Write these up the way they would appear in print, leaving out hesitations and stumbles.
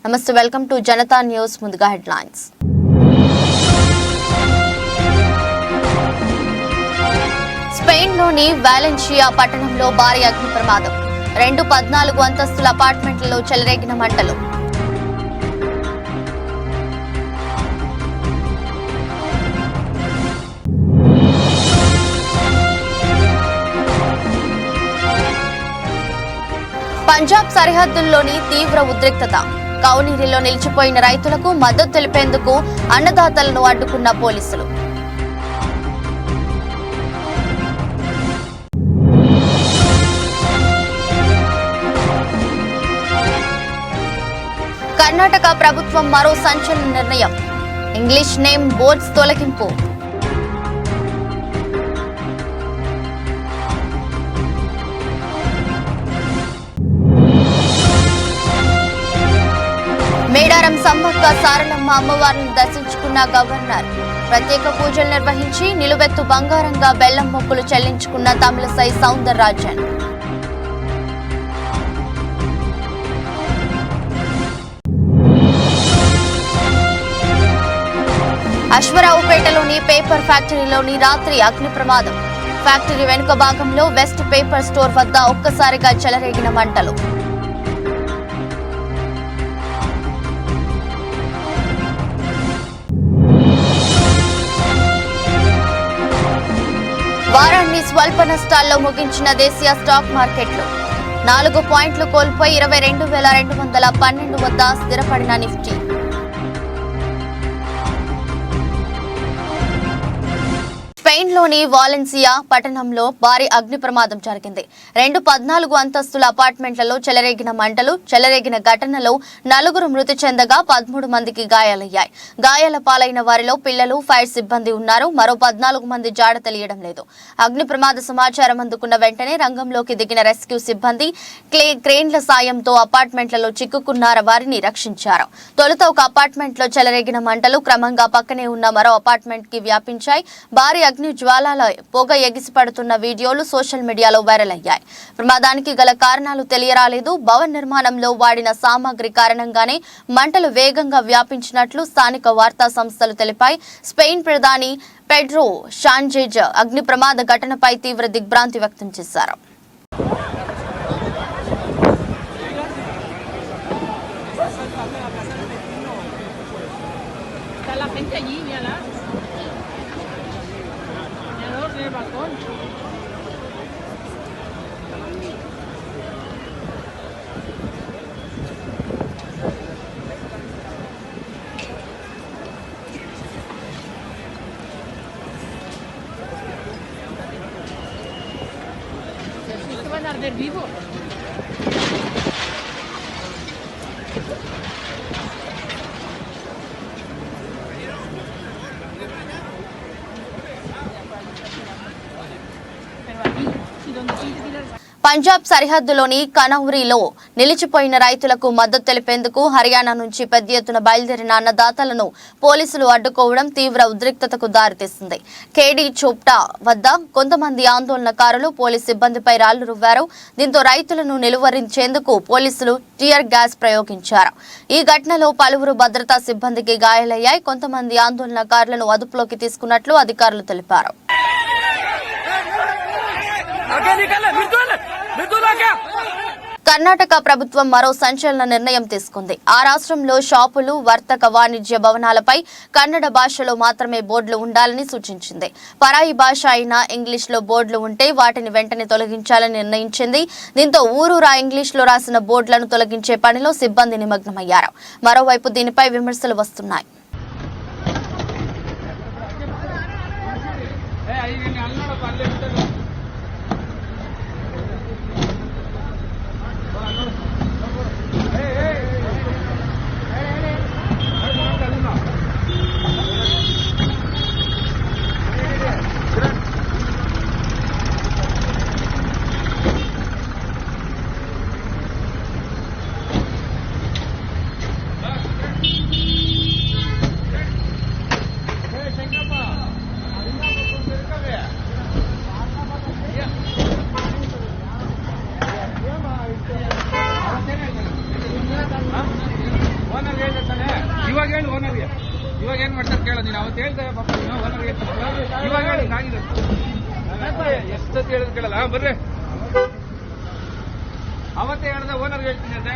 నమస్తే, welcome to Janata news. ముందుగా headlines. స్పెయిన్లోని వాలెన్షియా పట్టణంలో భారీ అగ్ని ప్రమాదం. 14 అంతస్తుల అపార్ట్మెంట్లలో చెలరేగిన మంటలు. పంజాబ్ సరిహద్దుల్లోని తీవ్ర ఉద్రిక్తత. కౌనీరిలో నిలిచిపోయిన రైతులకు మద్దతు తెలిపేందుకు అన్నదాతలను అడ్డుకున్న పోలీసులు. కర్ణాటక ప్రభుత్వం మరో సంచలన నిర్ణయం. ఇంగ్లీష్ నేమ్ బోర్డ్స్ తొలగింపు. మేడారం సమ్మక్క సారలమ్మ అమ్మవారిని దర్శించుకున్న గవర్నర్. ప్రత్యేక పూజలు నిర్వహించి నిలువెత్తు బంగారంగా బెల్లం మొక్కులు చెల్లించుకున్న తమిళసై సౌందరరాజన్. అశ్వరావుపేటలోని పేపర్ ఫ్యాక్టరీలోని రాత్రి అగ్ని ప్రమాదం. ఫ్యాక్టరీ వెనుక భాగంలో వెస్ట్ పేపర్ స్టోర్ వద్ద ఒక్కసారిగా చెలరేగిన మంటలు. వారాన్ని స్వల్ప నష్టాల్లో ముగించిన దేశీయ స్టాక్ మార్కెట్లు. 4 పాయింట్లు కోల్పోయి 22,212 వద్ద స్థిరపడిన నిఫ్టీ. స్పెయిన్లోని వాలెన్సియా పట్టణంలో భారీ అగ్ని ప్రమాదం జరిగింది. 14 అంతస్తుల అపార్ట్మెంట్లలో చెలరేగిన మంటలు. చెలరేగిన ఘటనలో 4 మృతి చెందగా 13 మందికి గాయాలయ్యాయి. గాయాల పాలైన వారిలో పిల్లలు, ఫైర్ సిబ్బంది ఉన్నారు. మరో 14 మంది జాడ తెలియడం లేదు. అగ్ని ప్రమాద సమాచారం అందుకున్న వెంటనే రంగంలోకి దిగిన రెస్క్యూ సిబ్బంది క్రేన్ల సాయంతో అపార్ట్మెంట్లలో చిక్కుకున్న వారిని రక్షించారు. తొలుత ఒక అపార్ట్మెంట్లో చెలరేగిన మంటలు క్రమంగా పక్కనే ఉన్న మరో అపార్ట్మెంట్ కి వ్యాపించాయి. భారీ అగ్ని జ్వాలాల పొగ ఎగిసిపడుతున్న వీడియోలు సోషల్ మీడియాలో వైరల్ అయ్యాయి. ప్రమాదానికి గల కారణాలు తెలియరాలేదు. భవన నిర్మాణంలో వాడిన సామాగ్రి కారణంగానే మంటలు వేగంగా వ్యాపించినట్లు స్థానిక వార్తా సంస్థలు తెలిపాయి. స్పెయిన్ ప్రధాని పెడ్రో షాంజేజ్ అగ్ని ప్రమాద ఘటనపై తీవ్ర దిగ్భ్రాంతి వ్యక్తం చేశారు. Vivo. పంజాబ్ సరిహద్దులోని కనౌరీలో నిలిచిపోయిన రైతులకు మద్దతు తెలిపేందుకు హర్యానా నుంచి పెద్ద ఎత్తున బయలుదేరిన అన్నదాతలను పోలీసులు అడ్డుకోవడం తీవ్ర ఉద్రిక్తతకు దారితీసింది. కేడీ చోప్టా వద్ద కొంతమంది ఆందోళనకారులు పోలీసు సిబ్బందిపై రాళ్లు రువ్వారు. దీంతో రైతులను నిలువరించేందుకు పోలీసులు టియర్ గ్యాస్ ప్రయోగించారు. ఈ ఘటనలో పలువురు భద్రతా సిబ్బందికి గాయాలయ్యాయి. కొంతమంది ఆందోళనకారులను అదుపులోకి తీసుకున్నట్లు అధికారులు తెలిపారు. కర్ణాటక ప్రభుత్వం మరో సంచలన నిర్ణయం తీసుకుంది. ఆ రాష్ట్రంలో షాపులు, వర్తక వాణిజ్య భవనాలపై కన్నడ భాషలో మాత్రమే బోర్డులు ఉండాలని సూచించింది. పరాయి భాష అయిన ఇంగ్లీష్లో బోర్డులు ఉంటే వాటిని వెంటనే తొలగించాలని నిర్ణయించింది. దీంతో ఊరూరా ఇంగ్లీష్లో రాసిన బోర్డులను తొలగించే పనిలో సిబ్బంది నిమగ్నమయ్యారు. మరోవైపు దీనిపై విమర్శలు వస్తున్నాయి. ಇವಾಗ ಹೇಳಿ ಓನರ್ಗೆ, ಇವಾಗ ಏನ್ ಮಾಡ್ತಾರೆ ಕೇಳ. ನೀನು ಅವತ್ತು ಹೇಳ್ತೇವೆ ಪಾಪ ಓನರ್ಗೆ, ಇವಾಗ ಹೇಳಿ ಆಗಿದೆ ಎಷ್ಟು ಸತಿ ಹೇಳಿದ್ ಕೇಳಲ್ಲ. ಬರ್ರಿ ಅವತ್ತೇ ಹೇಳ್ದೆ ಓನರ್ಗೆ ಹೇಳ್ತೀನಿ ಅಂತೆ.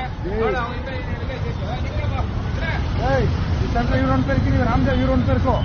ಇವ್ರು ಒಂದು ಪೇರ್ಕಿ, ನೀವು ರಾಮದೇವ್ ಇವ್ರು ಒಂದು ಪೇರ್ಕೋ.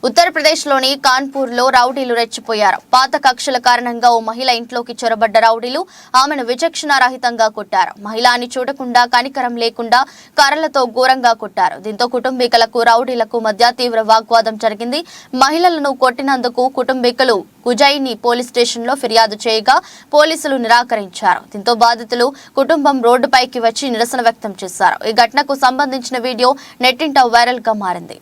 ఉత్తరప్రదేశ్లోని కాన్పూర్లో రౌడీలు రెచ్చిపోయారు. పాత కక్షల కారణంగా ఓ మహిళ ఇంట్లోకి చొరబడ్డ రౌడీలు ఆమెను విచక్షణారహితంగా కొట్టారు. మహిళని చూడకుండా కనికరం లేకుండా కర్రలతో ఘోరంగా కొట్టారు. దీంతో కుటుంబీకులకు రౌడీలకు మధ్య తీవ్ర వాగ్వాదం జరిగింది. మహిళలను కొట్టినందుకు కుటుంబీకులు కుజైని పోలీస్ స్టేషన్లో ఫిర్యాదు చేయగా పోలీసులు నిరాకరించారు. దీంతో బాధితులు కుటుంబం రోడ్డుపైకి వచ్చి నిరసన వ్యక్తం చేశారు. ఈ ఘటనకు సంబంధించిన వీడియో నెట్టింట వైరల్ గా మారింది.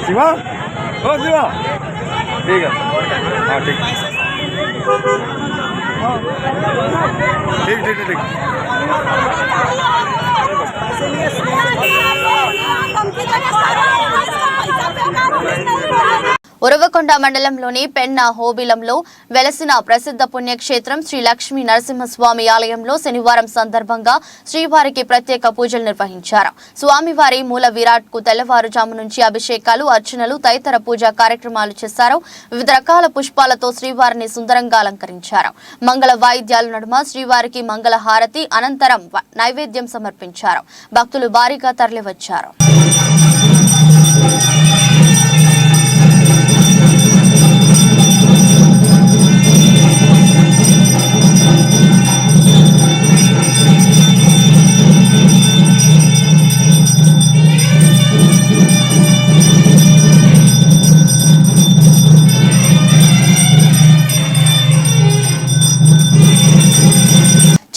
शिवा, ओ शिवा, ठीक है, हाँ ठीक, ठीक ठीक ठीक। ఉరవకొండ మండలంలోని పెన్నా హోబిలంలో వెలసిన ప్రసిద్ధ పుణ్యక్షేత్రం శ్రీ లక్ష్మీ నరసింహస్వామి ఆలయంలో శనివారం సందర్భంగా శ్రీవారికి ప్రత్యేక పూజలు నిర్వహించారు. స్వామివారి మూల విరాట్ కు తెల్లవారుజాము నుంచి అభిషేకాలు, అర్చనలు తదితర పూజా కార్యక్రమాలు చేశారు. వివిధ రకాల పుష్పాలతో శ్రీవారిని సుందరంగా అలంకరించారు. మంగళ వాయిద్యాల నడుమ శ్రీవారికి మంగళ హారతి అనంతరం నైవేద్యం సమర్పించారు. భక్తులు భారీగా తరలివచ్చారు.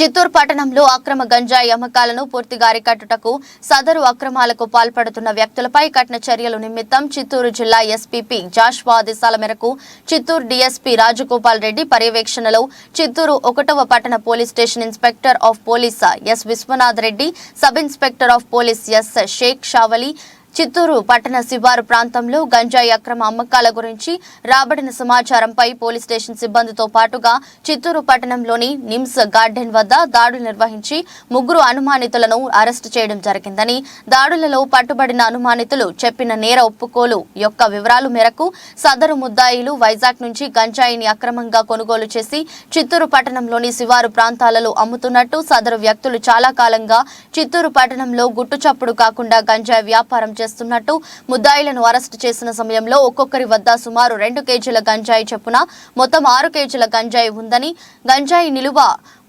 చిత్తూరు పట్టణంలో అక్రమ గంజాయి అమ్మకాలను పూర్తిగా అరికట్టుటకు సదరు అక్రమాలకు పాల్పడుతున్న వ్యక్తులపై కఠిన చర్యలు నిమిత్తం చిత్తూరు జిల్లా ఎస్పీపీ జాష్వా ఆదేశాల మేరకు చిత్తూరు డీఎస్పీ రాజగోపాల్ రెడ్డి పర్యవేక్షణలో చిత్తూరు 1వ పట్టణ police station inspector of police S Vishwanath Reddy, sub inspector of police S Shaik Shavali Chittoor పట్టణ శివారు ప్రాంతంలో గంజాయి అక్రమ అమ్మకాల గురించి రాబడిన సమాచారంపై పోలీస్ స్టేషన్ సిబ్బందితో పాటుగా చిత్తూరు పట్టణంలోని నిమ్స్ గార్డెన్ వద్ద దాడులు నిర్వహించి 3 అనుమానితులను అరెస్టు చేయడం జరిగిందని, దాడులలో పట్టుబడిన అనుమానితులు చెప్పిన నేర ఒప్పుకోలు యొక్క వివరాల మేరకు సదరు ముద్దాయిలు వైజాగ్ నుంచి గంజాయిని అక్రమంగా కొనుగోలు చేసి చిత్తూరు పట్టణంలోని శివారు ప్రాంతాలలో అమ్ముతున్నట్టు సదరు వ్యక్తులు చాలా కాలంగా చిత్తూరు పట్టణంలో గుట్టుచప్పుడు కాకుండా గంజాయి వ్యాపారం చేస్తున్నట్టు ముద్దాయిలను అరెస్టు చేసిన సమయంలో ఒక్కొక్కరి వద్ద సుమారు 2 కేజీల గంజాయి చొప్పున మొత్తం 6 కేజీల గంజాయి ఉందని, గంజాయి నిలువ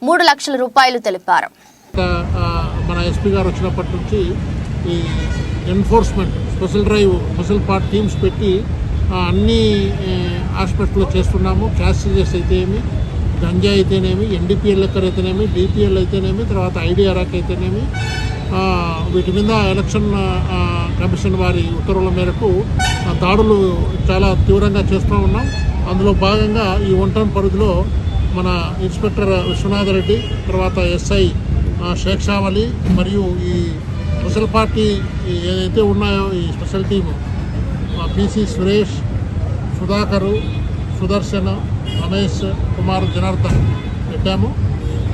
3 లక్షల రూపాయలు తెలిపారు. మన ఎస్పీ గారు వచ్చినప్పటి నుంచి ఈ enforcement special drive special part teams పెట్టి అన్ని ఆస్పెక్ట్లో చేస్తున్నాము. క్యాష్ సీజెస్ అయితే ఏమి, గంజాయి అయితేనేమి, ఎన్డీపీఎల్ లెక్కర్ అయితేనేమి, డిపిఎల్ అయితేనేమి, తర్వాత ఐడిఆర్ఆక్ అయితేనేమి, వీటి మీద ఎలక్షన్ కమిషన్ వారి ఉత్తర్వుల మేరకు దాడులు చాలా తీవ్రంగా చేస్తూ ఉన్నాం. అందులో భాగంగా ఈ 1 టౌన్ పరిధిలో మన ఇన్స్పెక్టర్ విశ్వనాథ్ రెడ్డి, తర్వాత ఎస్ఐ షేక్ షావలి మరియు ఈ స్పెషల్ పార్టీ ఏదైతే ఉన్నాయో ఈ special team PC Suresh, Sudhakar, Sudarshan, Ramesh Kumar, Janardhan పెట్టాము.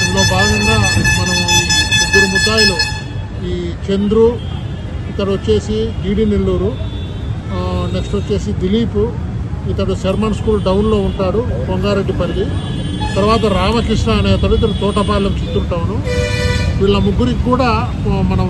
ఇందులో భాగంగా మనం ఈ ముగ్గురు ముద్దాయిలు, ఈ చంద్రు, ఇతడు వచ్చేసి జీడి నెల్లూరు, నెక్స్ట్ వచ్చేసి దిలీప్, ఇతడు శర్మన్ స్కూల్ డౌన్లో ఉంటాడు కొంగారెడ్డిపల్లి, తర్వాత రామకృష్ణ అనే అతడు, ఇతడు తోటపాలెం చిత్తూరు టౌను. వీళ్ళ ముగ్గురికి కూడా మనం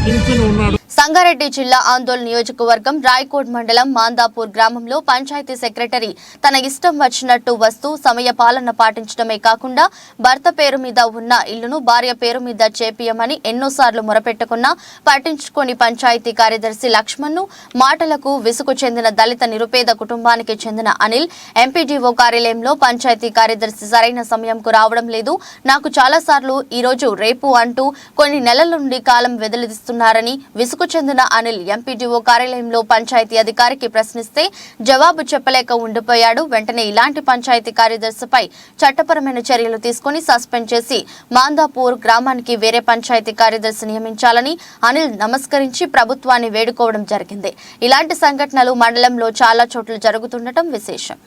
కింగ్ పిన్ ఉన్నాడు. సంగారెడ్డి జిల్లా ఆందోళన నియోజకవర్గం రాయకోట్ మండలం మాందాపూర్ గ్రామంలో పంచాయతీ సెక్రటరీ తన ఇష్టం వచ్చినట్టు వస్తూ సమయ పాలన పాటించడమే కాకుండా భర్త పేరు మీద ఉన్న ఇల్లును భార్య పేరు మీద చేపియమని ఎన్నోసార్లు మొరపెట్టుకున్నా పట్టించుకొని పంచాయతీ కార్యదర్శి లక్ష్మణ్ను మాటలకు విసుగు చెందిన దళిత నిరుపేద కుటుంబానికి చెందిన అనిల్ ఎంపీడీఓ కార్యాలయంలో పంచాయతీ కార్యదర్శి సరైన సమయంకు రావడం లేదు, నాకు చాలాసార్లు ఈరోజు రేపు అంటూ కొన్ని నెలల నుండి కాలం వెదలిస్తున్నారని విసుగు చెందిన అనిల్ ఎంపీడీఓ కార్యాలయంలో పంచాయతీ అధికారికి ప్రశ్నిస్తే జవాబు చెప్పలేక ఉండిపోయాడు. వెంటనే ఇలాంటి పంచాయతీ కార్యదర్శిపై చట్టపరమైన చర్యలు తీసుకుని సస్పెండ్ చేసి మాందాపూర్ గ్రామానికి వేరే పంచాయతీ కార్యదర్శి నియమించాలని అనిల్ నమస్కరించి ప్రభుత్వాన్ని వేడుకోవడం జరిగింది. ఇలాంటి సంఘటనలు మండలంలో చాలా చోట్ల జరుగుతుండటం విశేషం.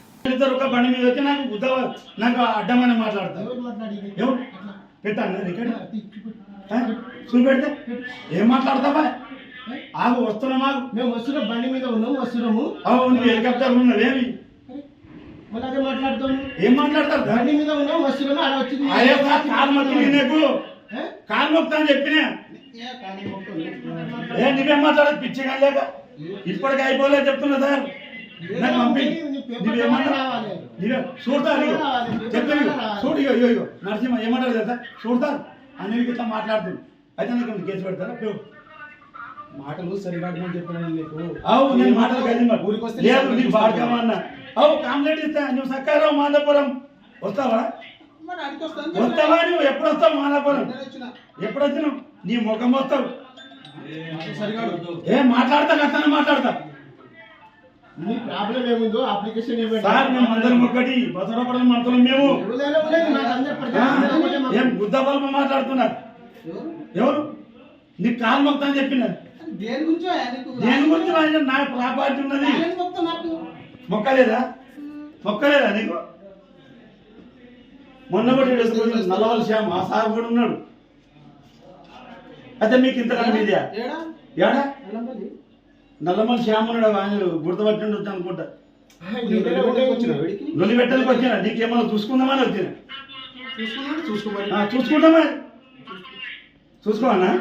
ఏం మాట్లాడతావా? ఆగు, వస్తున్నామా? మేము వస్తున్నాం, బండి మీద ఉన్నాము, వస్తున్నాము. అవును, హెలికాప్టర్ ఉన్నదేమి? మళ్ళీ అదే మాట్లాడతాము. ఏం మాట్లాడతారు? బండి మీద ఉన్నాం, వస్తున్నాము. అలా వచ్చింది కాలు మొక్కి నీకు కాలు మొక్తా అని చెప్పినా. నువ్వేం మాట్లాడదు? పిచ్చిగా లేక ఇప్పటికి అయిపోలేదు చెప్తున్నా సార్. నాకు పంపి చూడతారు, చెప్తాను చూడు. ఇగో నరసింహ ఏమంటారు కదా, చూడతారు అన్నిటికి ఇట్లా మాట్లాడుతుంది. అయితే నీకు కేసు పెడతారా? మాటలు సరిగా చెప్పినాను నీకు. అవు నేను మాటలు లేదు, నీకు బాడకమన్నా. అవు కాంప్లైంట్ ఇస్తా, నువ్వు సక్కారావు మాదాపురం వస్తావా? వస్తావా? నువ్వు ఎప్పుడు వస్తావు మాదాపురం? ఎప్పుడు వచ్చినావు? నీ ముఖం వస్తావు. ఏం మాట్లాడతా కట్టాను మాట్లాడతా. నీ ప్రాబ్లం ఏముందో అప్లికేషన్ సార్, మేము అందరం ఒకటి బసరపడం మంత్రులు మేము. ఏం బుద్ధ బల్బ మాట్లాడుతున్నారు? ఎవరు? నీకు కాలు మొక్తా అని చెప్పినారు. దేని గురించి? నాకు ప్రాపర్టీ ఉన్నది. మొక్కలేదా? మొక్కలేదా నీకు? మొన్న కూడా నల్లవల్ శ్యామ్ ఆ సార్ కూడా ఉన్నాడు. అయితే మీకు ఇంతకన్నా మీదే ఏడా నల్లమల్ శ్యామ్ ఉన్నాడు. ఆయన గుర్తుపట్టి ఉండొచ్చు అనుకుంటా. నొలి పెట్టడానికి వచ్చినా నీకేమన్నా చూసుకుందామని వచ్చినా. చూసుకుంటామా? చూసుకోవన్నా?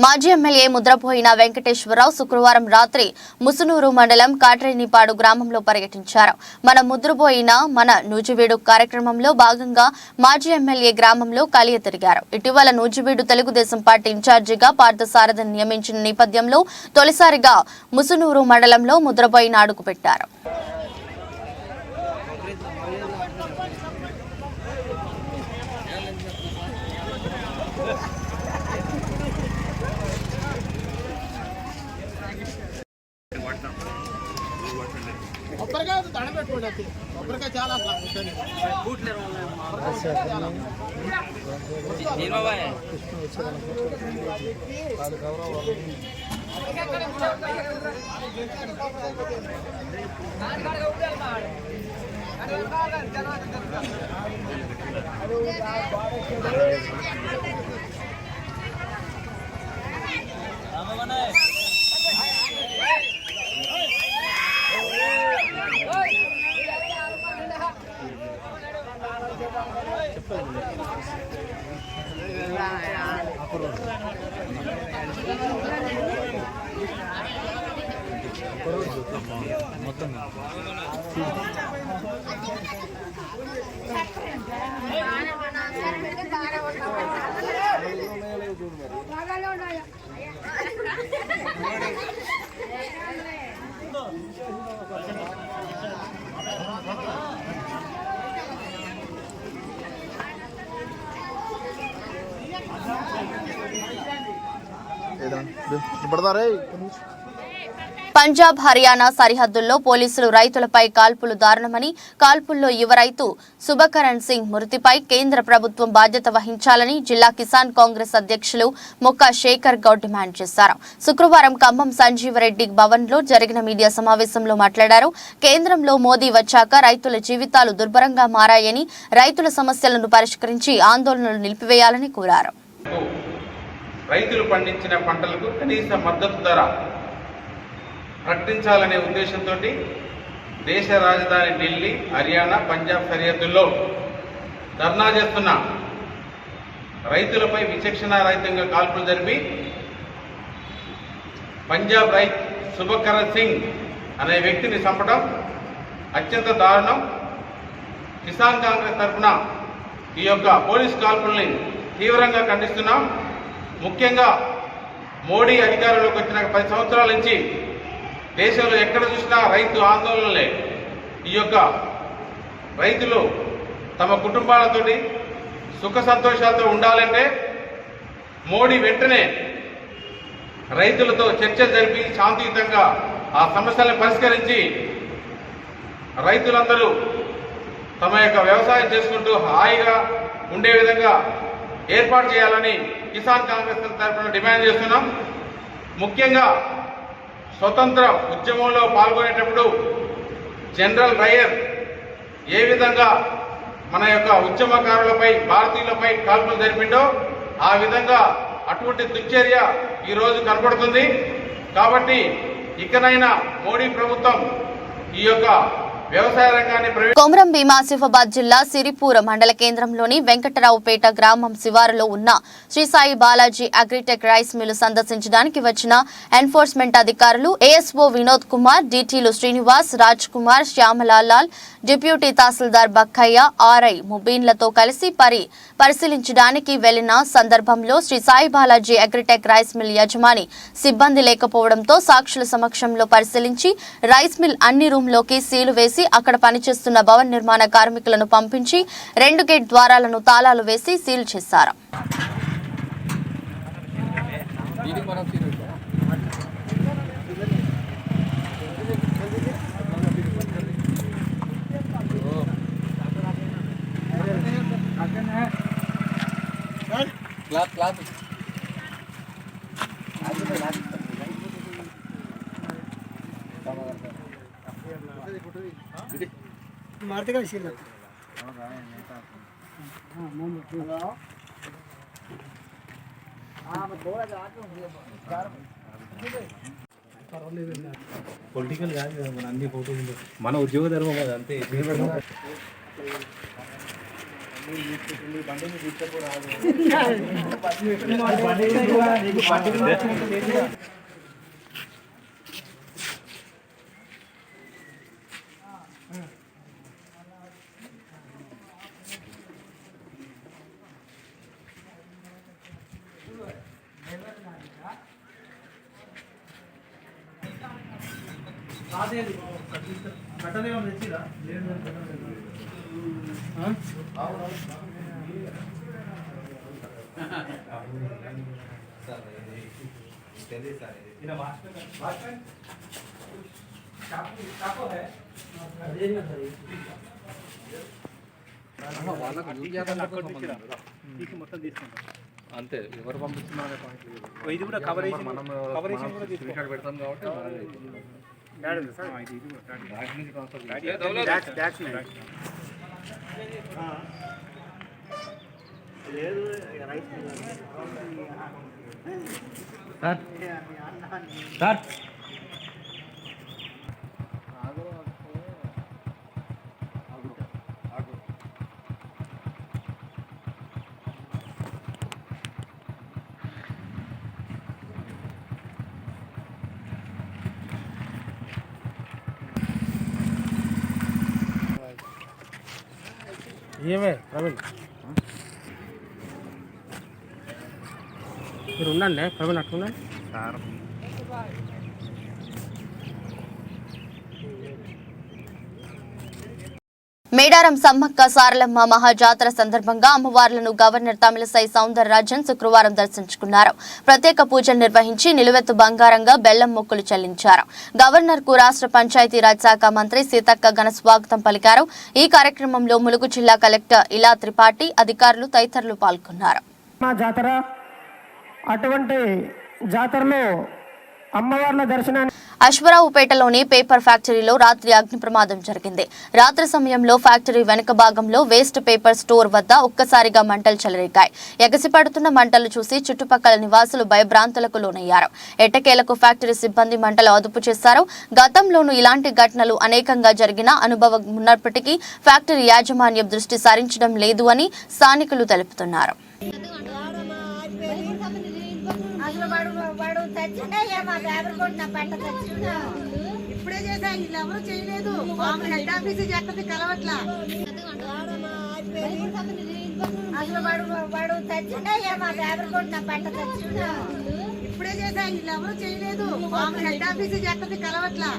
మాజీ ఎమ్మెల్యే ముద్రపోయిన వెంకటేశ్వరరావు శుక్రవారం రాత్రి ముసునూరు మండలం కాట్రేనిపాడు గ్రామంలో పర్యటించారు. మన ముద్రపోయిన మన నూజివీడు కార్యక్రమంలో భాగంగా మాజీ ఎమ్మెల్యే గ్రామంలో కలియ తిరిగారు. ఇటీవల నూజివీడు తెలుగుదేశం పార్టీ ఇన్ఛార్జిగా పార్థసారథిని నియమించిన నేపథ్యంలో తొలిసారిగా ముసునూరు మండలంలో ముద్రపోయిన అడుగుపెట్టారు. కొబ్బరికాయ దండ పెట్టుకోండి. కొబ్బరికాయ చాలా మొత్తం పడతారే. పంజాబ్ హర్యానా సరిహద్దుల్లో పోలీసులు రైతులపై కాల్పులు దారుణమని, కాల్పుల్లో యువ రైతు సుబకరణ్ సింగ్ మృతిపై కేంద్ర ప్రభుత్వం బాధ్యత వహించాలని జిల్లా కిసాన్ కాంగ్రెస్ అధ్యక్షులు ముక్కా శేఖర్ గౌడ్ డిమాండ్ చేశారు. శుక్రవారం ఖమ్మం సంజీవరెడ్డి భవన్లో జరిగిన మీడియా సమావేశంలో మాట్లాడారు. కేంద్రంలో మోదీ వచ్చాక రైతుల జీవితాలు దుర్భరంగా మారాయని, రైతుల సమస్యలను పరిష్కరించి ఆందోళనలు నిలిపివేయాలని కోరారు. రైతులు పండించిన పంటలకు కనీస మద్దతు ధర ప్రకటించాలనే ఉద్దేశంతో దేశ రాజధాని ఢిల్లీ, హర్యానా, పంజాబ్ సరిహద్దుల్లో ధర్నా చేస్తున్న రైతులపై విచక్షణారహితంగా కాల్పులు జరిపి పంజాబ్ రైతు సుబకరణ్ సింగ్ అనే వ్యక్తిని చంపడం అత్యంత దారుణం. కిసాన్ కాంగ్రెస్ తరఫున ఈ యొక్క పోలీస్ కాల్పుల్ని తీవ్రంగా ఖండిస్తున్నాం. ముఖ్యంగా మోడీ అధికారంలోకి వచ్చిన 10 సంవత్సరాల నుంచి దేశంలో ఎక్కడ చూసినా రైతు ఆందోళనలే. ఈ యొక్క రైతులు తమ కుటుంబాలతోటి సుఖ సంతోషాలతో ఉండాలంటే మోడీ వెంటనే రైతులతో చర్చలు జరిపి శాంతియుతంగా ఆ సమస్యలను పరిష్కరించి రైతులందరూ తమ యొక్క వ్యవసాయం చేసుకుంటూ హాయిగా ఉండే విధంగా ఏర్పాటు చేయాలని కిసాన్ కాంగ్రెస్ తరఫున డిమాండ్ చేస్తున్నాం. ముఖ్యంగా స్వతంత్ర ఉద్యమంలో పాల్గొనేటప్పుడు జనరల్ డయర్ ఏ విధంగా మన యొక్క ఉద్యమకారులపై, భారతీయులపై కాల్పులు జరిపిండో ఆ విధంగా అటువంటి దుశ్చర్య ఈరోజు కనపడుతుంది. కాబట్టి ఇకనైనా మోడీ ప్రభుత్వం ఈ యొక్క వ్యవసాయ రంగాన్ని కొమరం భీం ఆసిఫాబాద్ జిల్లా సిరిపూర్ మండల కేంద్రంలోని వెంకటరావుపేట గ్రామం శివారులో ఉన్న Sri Sai Balaji agritech rice mill సందర్శించడానికి వచ్చిన ఎన్ఫోర్స్మెంట్ అధికారులు ఏఎస్ఓ వినోద్ కుమార్, డిటిలు శ్రీనివాస్, రాజ్ కుమార్, శ్యామలాల్, డిప్యూటీ తహసీల్దార్ బక్కయ్య, ఆర్ఐ ముబీన్లతో కలిసి పరిశీలించడానికి వెళ్లిన సందర్భంలో Sri Sai Balaji agritech rice mill యజమాని సిబ్బంది లేకపోవడంతో సాక్షుల సమక్షంలో పరిశీలించి రైస్ మిల్ అన్ని రూమ్లోకి సీలు వేసి అక్కడ పనిచేస్తున్న భవన నిర్మాణ కార్మికులను పంపించి 2 గేట్ ద్వారాలను తాళాలు వేసి సీల్ చేశారు. పొలిటికల్ కాదు కదా, మన అన్ని ఫోటోలు మన ఉద్యోగ ధర్మం అది అంతే. అంతే, ఎవరు పంపిస్తున్నారు ఇది కూడా కవరేజ్ కూడా పెడతాం కాబట్టి సార్ ఏమే ప్రవీణ్ మీరు ఉండండి. ప్రవీణ్ అట్లుండండి సార్. మేడారం సమ్మక్క సారలమ్మ మహాజాతర సందర్భంగా అమ్మవార్లను గవర్నర్ తమిళసై సౌందరరాజన్ శుక్రవారం దర్శించుకున్నారు. ప్రత్యేక పూజలు నిర్వహించి నిలువెత్తు బంగారంగా బెల్లం మొక్కులు చెల్లించారు. గవర్నర్ కు రాష్ట్ర పంచాయతీరాజ్ శాఖ మంత్రి సీతక్క ఘన స్వాగతం పలికారు. ఈ కార్యక్రమంలో ములుగు జిల్లా కలెక్టర్ ఇలా త్రిపాఠి, అధికారులు తదితరులు పాల్గొన్నారు. అటువంటి జాతరలో అమ్మవార్ల దర్శనాన్ని అశ్వరావుపేటలోని పేపర్ ఫ్యాక్టరీలో రాత్రి అగ్ని ప్రమాదం జరిగింది. రాత్రి సమయంలో ఫ్యాక్టరీ వెనుక భాగంలో వేస్ట్ పేపర్ స్టోర్ వద్ద ఒక్కసారిగా మంటలు చెలరేగాయి. ఎగసిపడుతున్న మంటలు చూసి చుట్టుపక్కల నివాసులు భయభ్రాంతులకు లోనయ్యారు. ఎట్టకేలకు ఫ్యాక్టరీ సిబ్బంది మంటలు అదుపు చేశారు. గతంలోనూ ఇలాంటి ఘటనలు అనేకంగా జరిగిన అనుభవం ఉన్నప్పటికీ ఫ్యాక్టరీ యాజమాన్యం దృష్టి సారించడం లేదు అని స్థానికులు తెలుపుతున్నారు. ఇప్పుడే చేసా, వీళ్ళు ఎవరు చేయలేదు. హెడ్ ఆఫీస్ చెప్తుంది కలవట్లా. అసలు వాడు తెచ్చిండే మా పేపర్ కొట్టిన పంట తెచ్చిండా. ఇప్పుడే చేసా, వీళ్ళు ఎవరు చేయలేదు. హెడ్ ఆఫీస్ చెప్తుంది కలవట్లా.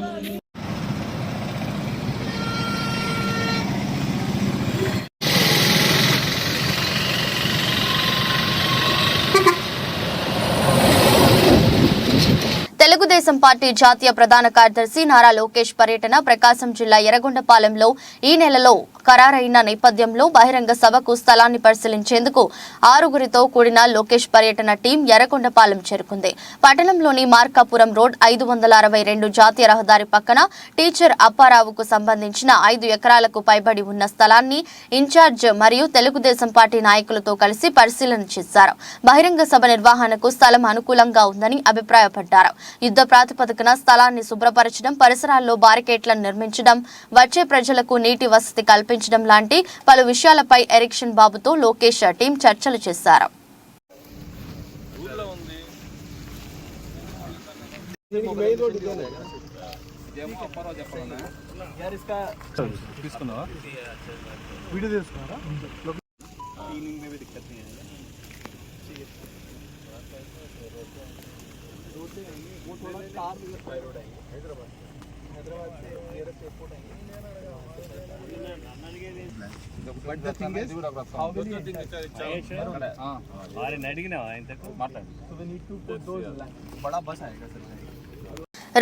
తెలుగుదేశం పార్టీ జాతీయ ప్రధాన కార్యదర్శి నారా లోకేష్ పర్యటన ప్రకాశం జిల్లా ఎర్రగొండపాలెంలో ఈ నెలలో ఖరారైన నేపథ్యంలో బహిరంగ సభకు స్థలాన్ని పరిశీలించేందుకు 6గురితో కూడిన లోకేష్ పర్యటన టీం ఎర్రగొండపాలెం చేరుకుంది. పట్టణంలోని మార్కాపురం రోడ్ 562 జాతీయ రహదారి పక్కన టీచర్ అప్పారావుకు సంబంధించిన 5 ఎకరాలకు పైబడి ఉన్న స్థలాన్ని ఇన్ఛార్జ్ మరియు తెలుగుదేశం పార్టీ నాయకులతో కలిసి పరిశీలన చేశారు. బహిరంగ సభ నిర్వహణకు స్థలం అనుకూలంగా ఉందని అభిప్రాయపడ్డారు. యుద్ధ ప్రాతిపదికన స్థలాన్ని శుభ్రపరచడం, పరిసరాల్లో బారికేట్లను నిర్మించడం, వచ్చే ప్రజలకు నీటి వసతి కల్పించడం లాంటి పలు విషయాలపై ఎరిక్షన్ బాబుతో లోకేష్ టీం చర్చలు చేశారు.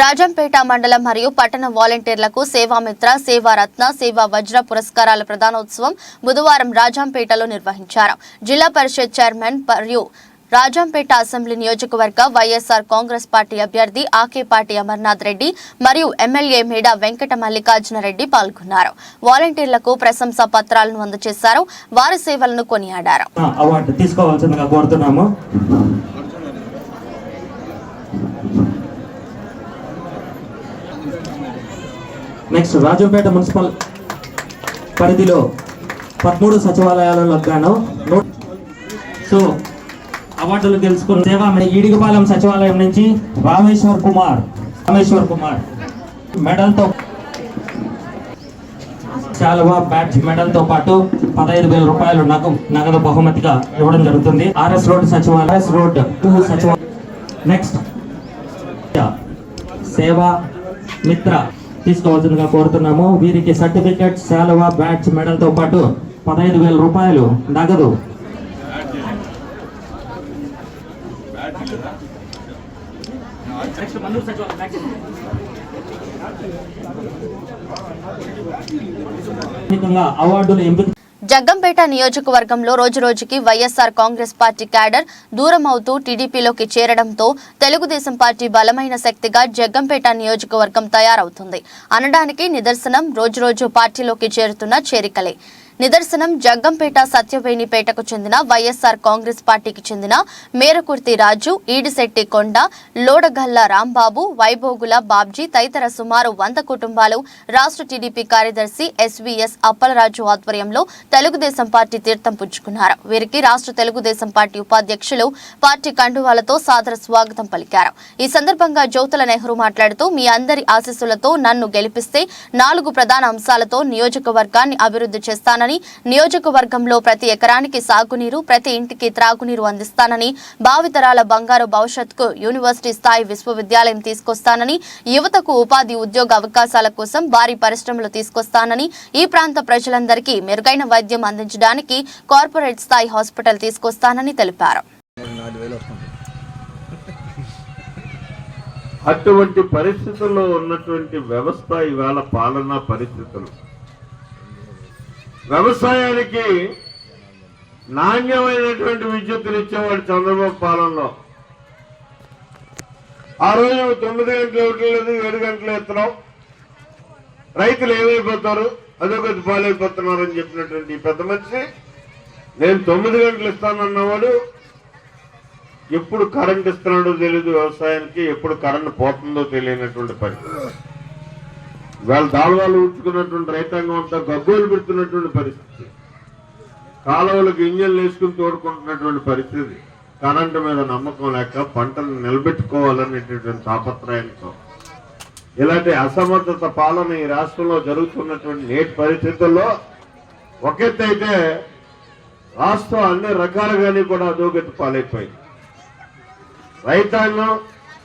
రాజంపేట మండలం మరియు పట్టణ వాలంటీర్లకు సేవామిత్ర, సేవారత్న, సేవా వజ్ర పురస్కారాల ప్రదానోత్సవం బుధవారం రాజంపేటలో నిర్వహించారు. జిల్లా పరిషత్ చైర్మన్ మరియు రాజంపేట అసెంబ్లీ నియోజకవర్గ వైఎస్ఆర్ కాంగ్రెస్ పార్టీ అభ్యర్థి ఆకేపాటి అమర్నాథ్ రెడ్డి మరియు ఎమ్మెల్యే మేడా వెంకట మల్లికార్జునరెడ్డి పాల్గొన్నారు. వాలంటీర్లకు ప్రశంసా పత్రాలను అందజేశారు. వారి సేవలను కొనియాడారు. అవార్డు తీసుకోవాల్సిందిగా కోరుతున్నాము. నెక్స్ట్ రాజంపేట మున్సిపల్ పరిధిలో 13 సచివాలయాలలో గాను అవార్డులు గెలుచుకున్న సేవా ఈడిగపాలెం సచివాలయం నుంచి రామేశ్వర్ కుమార్ మెడల్తో శాలువా, బ్యాడ్జ్, మెడల్తో పాటు 15,000 రూపాయలు నగదు బహుమతిగా ఇవ్వడం జరుగుతుంది. ఆర్ఎస్ రోడ్ సచివాలయం. నెక్స్ట్ సేవా మిత్ర తీసుకోవాల్సిందిగా కోరుతున్నాము. వీరికి సర్టిఫికెట్, శాలువా, బ్యాడ్జ్, మెడల్తో పాటు 15,000 రూపాయలు నగదు. అవార్డులు ఎంపిక జగ్గంపేట నియోజకవర్గంలో రోజురోజుకి వైఎస్ఆర్ కాంగ్రెస్ పార్టీ క్యాడర్ దూరం అవుతూ టీడీపీలోకి చేరడంతో తెలుగుదేశం పార్టీ బలమైన శక్తిగా జగ్గంపేట నియోజకవర్గం తయారవుతుంది అనడానికి నిదర్శనం రోజురోజు పార్టీలోకి చేరుతున్న చేరికలే. నిదర్శనం జగ్గంపేట సత్యవేణిపేటకు చెందిన వైఎస్ఆర్ కాంగ్రెస్ పార్టీకి చెందిన మేరకుర్తి రాజు, ఈడిశెట్టి కొండ, లోడగల్ల రాంబాబు, వైభోగుల బాబ్జీ తదితర సుమారు 100 కుటుంబాలు రాష్ట్ర టీడీపీ కార్యదర్శి ఎస్వీఎస్ అప్పలరాజు ఆధ్వర్యంలో తెలుగుదేశం పార్టీ తీర్థం పుచ్చుకున్నారు. వీరికి రాష్ట్ర తెలుగుదేశం పార్టీ ఉపాధ్యక్షులు పార్టీ కండువాలతో సాదర స్వాగతం పలికారు. ఈ సందర్భంగా జ్యోతుల నెహ్రూ మాట్లాడుతూ, మీ అందరి ఆశీస్సులతో నన్ను గెలిపిస్తే 4 ప్రధాన అంశాలతో నియోజకవర్గాన్ని అభివృద్ధి చేస్తానని చేస్తానని, నియోజకవర్గంలో ప్రతి ఎకరానికి సాగునీరు, ప్రతి ఇంటికి త్రాగునీరు అందిస్తానని, భావితరాల బంగారు భవిష్యత్తుకు యూనివర్సిటీ స్థాయి విశ్వవిద్యాలయం తీసుకొస్తానని, యువతకు ఉపాధి ఉద్యోగ అవకాశాల కోసం భారీ పరిశ్రమలు తీసుకొస్తానని, ఈ ప్రాంత ప్రజలందరికీ మెరుగైన వైద్యం అందించడానికి కార్పొరేట్ స్థాయి హాస్పిటల్ తీసుకొస్తానని తెలిపారు. అటువంటి పరిస్థితుల్లో ఉన్నటువంటి వ్యవస్థ ఇవాళ పాలనా పరిస్థితులు. వ్యవసాయానికి నాణ్యమైనటువంటి విద్యుత్తులు ఇచ్చేవాడు చంద్రబాబు పాలనలో. ఆ రోజు 9 గంటలు ఇవ్వట్లేదు, 7 గంటలు ఎత్తడం, రైతులు ఏమైపోతారు, అదొకటి పాలైపోతున్నారని చెప్పినటువంటి పెద్ద మనిషి నేను 9 గంటలు ఇస్తానన్నవాడు ఎప్పుడు కరెంట్ ఇస్తున్నాడో తెలియదు వ్యవసాయానికి, ఎప్పుడు కరెంట్ పోతుందో తెలియనటువంటి పరిస్థితి. ఇవాళ దాళ్వాలు ఉంచుకున్నటువంటి రైతాంగం అంతా గగ్గోలు పెడుతున్నటువంటి పరిస్థితి. కాలువలకు ఇంజన్లు వేసుకుని తోడుకుంటున్నటువంటి పరిస్థితి. కరెంటు మీద నమ్మకం లేక పంటను నిలబెట్టుకోవాలనేటటువంటి తాపత్రయంతో ఇలాంటి అసమర్థత పాలన ఈ రాష్ట్రంలో జరుగుతున్నటువంటి నేటి పరిస్థితుల్లో ఒకెత్తైతే రాష్ట్రం అన్ని రకాలుగానే కూడా అధోగతి పాలైపోయింది. రైతాంగం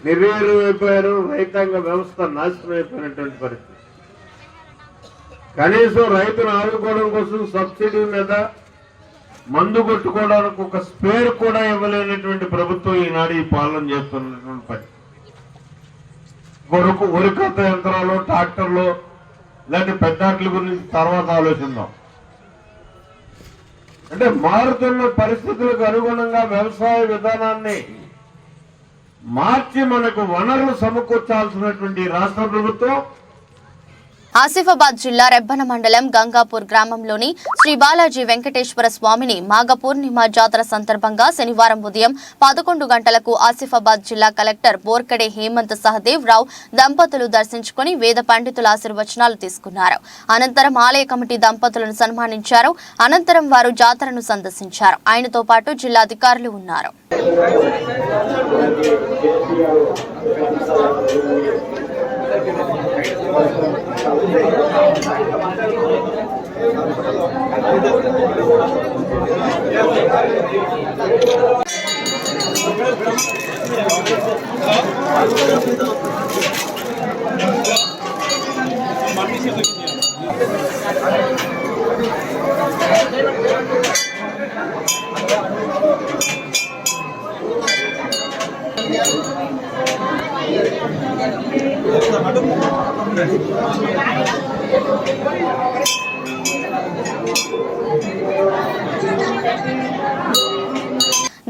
నిర్వీర్యమైపోయారు, రైతాంగ వ్యవస్థ నాశనం అయిపోయినటువంటి పరిస్థితి. కనీసం రైతును ఆదుకోవడం కోసం సబ్సిడీ మీద మందు కొట్టుకోవడానికి ఒక స్పేర్ కూడా ఇవ్వలేనటువంటి ప్రభుత్వం ఈనాడు ఈ పాలన చేస్తున్నటువంటి పరిస్థితి. వరికత యంత్రాలు, ట్రాక్టర్లు ఇలాంటి పెద్దాట్ల గురించి తర్వాత ఆలోచిద్దాం. అంటే మారుతున్న పరిస్థితులకు అనుగుణంగా వ్యవసాయ విధానాన్ని మార్చి మనకు వనరులు సమకూర్చాల్సినటువంటి రాష్ట్ర ప్రభుత్వం ఆసిఫాబాద్ జిల్లా రెబ్బన మండలం గంగాపూర్ గ్రామంలోని శ్రీ బాలాజీ వెంకటేశ్వర స్వామిని మాఘ పూర్ణిమ జాతర సందర్భంగా శనివారం ఉదయం 11 గంటలకు ఆసిఫాబాద్ జిల్లా కలెక్టర్ బోర్కడే హేమంత్ సహదేవ్ రావు దంపతులు దర్శించుకుని వేద పండితుల ఆశీర్వచనాలు తీసుకున్నారు. అనంతరం ఆలయ కమిటీ దంపతులను సన్మానించారు. అనంతరం వారు జాతరను సందర్శించారు. ఆయనతో పాటు జిల్లా అధికారులు ఉన్నారు.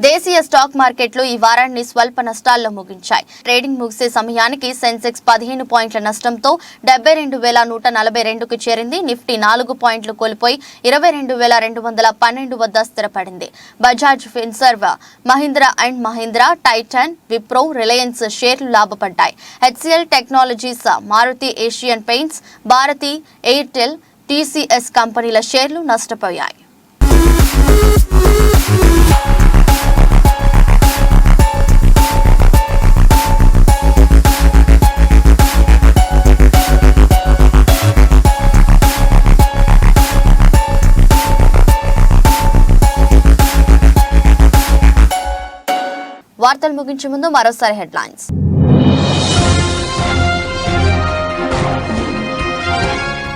దేశీయ స్టాక్ మార్కెట్లు ఈ వారాన్ని స్వల్ప నష్టాల్లో ముగించాయి. ట్రేడింగ్ ముగిసే సమయానికి సెన్సెక్స్ 15 పాయింట్ల నష్టంతో 72,142కు చేరింది. నిఫ్టీ 4 పాయింట్లు కోల్పోయి 22,212 వద్ద స్థిరపడింది. Bajaj Finserv, Mahindra and Mahindra, Titan, Wipro, Reliance షేర్లు లాభపడ్డాయి. HCL technologies, Maruti Asian Paints, Bharti Airtel, TCS కంపెనీల షేర్లు నష్టపోయాయి. వార్తలు ముగించే ముందు మరోసారి హెడ్లైన్స్.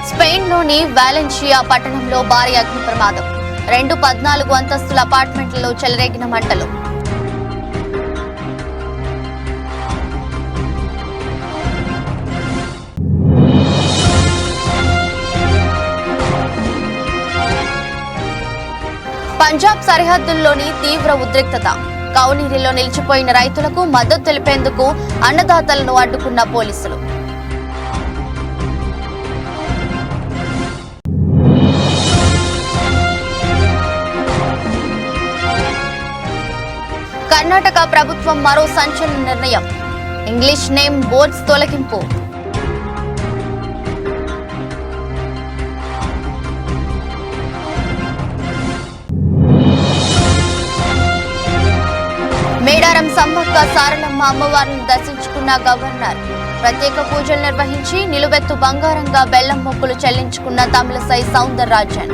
స్పెయిన్లోని వాలెన్షియా పట్టణంలో భారీ అగ్ని ప్రమాదం. 2 14 అంతస్తుల అపార్ట్మెంట్లలో చెలరేగిన మంటలు. పంజాబ్ సరిహద్దుల్లోని తీవ్ర ఉద్రిక్తత. కౌనీరిలో నిలిచిపోయిన రైతులకు మద్దతు తెలిపేందుకు అన్నదాతలను అడ్డుకున్న పోలీసులు. కర్ణాటక ప్రభుత్వం మరో సంచలన నిర్ణయం. ఇంగ్లీష్ నేమ్ బోర్డ్స్ తొలగింపు. మేడారం సమ్మక్క సారలమ్మ అమ్మవారిని దర్శించుకున్న గవర్నర్. ప్రత్యేక పూజలు నిర్వహించి నిలువెత్తు బంగారంగా బెల్లం మొక్కులు చెల్లించుకున్న తమిళసై సౌందరరాజన్.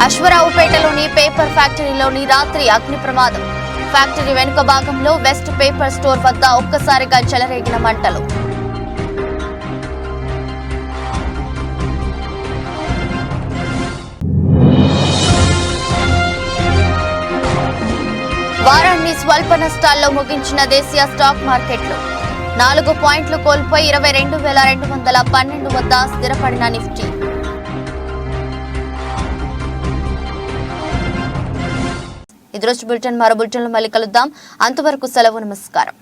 అశ్వరావుపేటలోని పేపర్ ఫ్యాక్టరీలోని రాత్రి అగ్ని ప్రమాదం. ఫ్యాక్టరీ వెనుక భాగంలో వెస్ట్ పేపర్ స్టోర్ వద్ద ఒక్కసారిగా చెలరేగిన మంటలు. వారాన్ని స్వల్ప నష్టాల్లో ముగించిన దేశీయ స్టాక్ మార్కెట్లు. 4 పాయింట్లు కోల్పోయి 22,212 వద్ద స్థిరపడిన నిఫ్టీ. ఇది రోజు బులెటిన్. మరో బులెటిన్లో మళ్ళీ కలుద్దాం. అంతవరకు సెలవు. నమస్కారం.